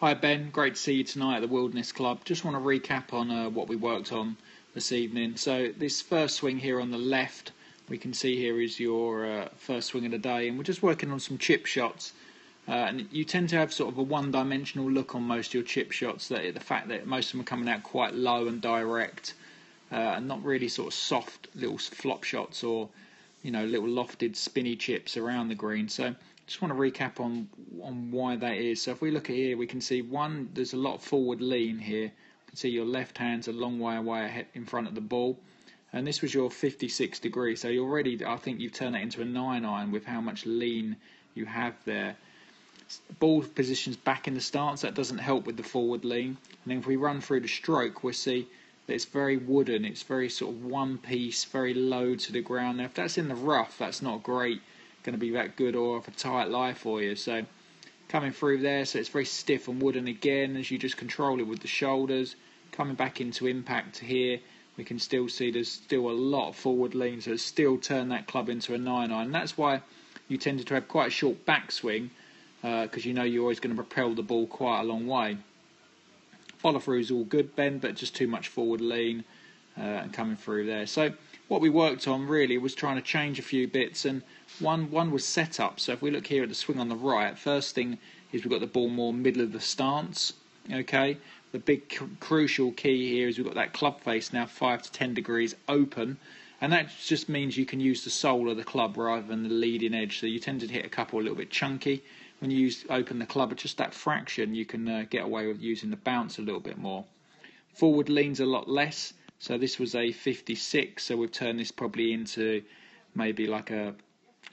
Hi Ben, great to see you tonight at the Wilderness Club. Just want to recap on what we worked on this evening. So this first swing here on the left, we can see here is your first swing of the day, and we're just working on some chip shots. And you tend to have sort of a one-dimensional look on most of your chip shots. That the fact that most of them are coming out quite low and direct, and not really sort of soft little flop shots or little lofted spinny chips around the green. So just want to recap on why that is. So if we look at here, we can see one, there's a lot of forward lean here. You can see your left hand's a long way away ahead in front of the ball, and this was your 56 degree. So you're already, I think you've turned that into a 9-iron with how much lean you have there. Ball positions back in the stance, that doesn't help with the forward lean. And then if we run through the stroke, we'll see that it's very wooden, it's very sort of one piece, very low to the ground. Now if that's in the rough, that's not great going to be that good or of a tight lie for you. So coming through there, so it's very stiff and wooden again as you just control it with the shoulders. Coming back into impact here, we can still see there's still a lot of forward lean, so it's still turn that club into a 9-iron. And that's why you tended to have quite a short backswing, because you know you're always going to propel the ball quite a long way. Follow through is all good, Ben, but just too much forward lean and coming through there. So what we worked on really was trying to change a few bits, and one was set up. So if we look here at the swing on the right, first thing is we've got the ball more middle of the stance. Okay, the big crucial key here is we've got that club face now 5 to 10 degrees open, and that just means you can use the sole of the club rather than the leading edge. So you tend to hit a couple a little bit chunky. When you open the club at just that fraction, you can get away with using the bounce a little bit more. Forward leans a lot less. So this was a 56, so we've turned this probably into maybe like a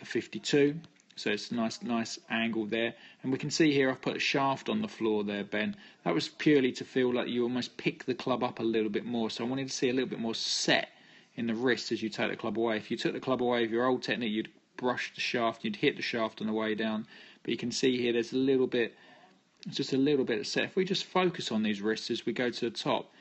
52. So it's a nice angle there. And we can see here I've put a shaft on the floor there, Ben. That was purely to feel like you almost pick the club up a little bit more. So I wanted to see a little bit more set in the wrist as you take the club away. If you took the club away with your old technique, you'd brush the shaft, you'd hit the shaft on the way down. But you can see here there's a little bit, it's just a little bit of set. If we just focus on these wrists as we go to the top,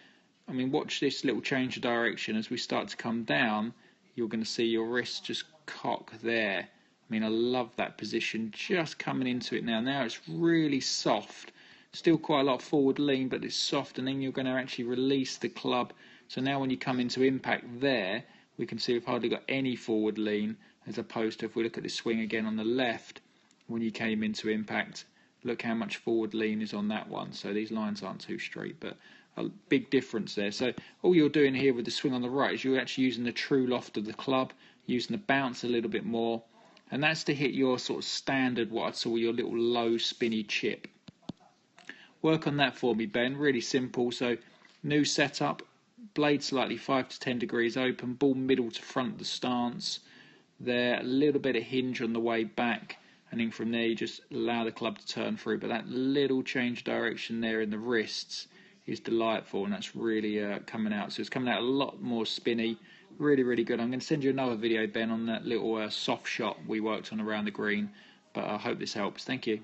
I mean, watch this little change of direction. As we start to come down, you're going to see your wrist just cock there. I mean, I love that position, just coming into it now. Now it's really soft. Still quite a lot of forward lean, but it's soft, and then you're going to actually release the club. So now when you come into impact there, we can see we've hardly got any forward lean, as opposed to if we look at this swing again on the left, when you came into impact, look how much forward lean is on that one. So these lines aren't too straight, but a big difference there. So all you're doing here with the swing on the right is you're actually using the true loft of the club, using the bounce a little bit more, and that's to hit your sort of standard, what I'd call your little low spinny chip. Work on that for me, Ben. Really simple. So new setup, blade slightly 5 to 10 degrees open, ball middle to front of the stance there, a little bit of hinge on the way back, and then from there you just allow the club to turn through. But that little change of direction there in the wrists is delightful, and that's really coming out. So it's coming out a lot more spinny. Really, really good. I'm going to send you another video, Ben, on that little soft shot we worked on around the green. But I hope this helps. Thank you.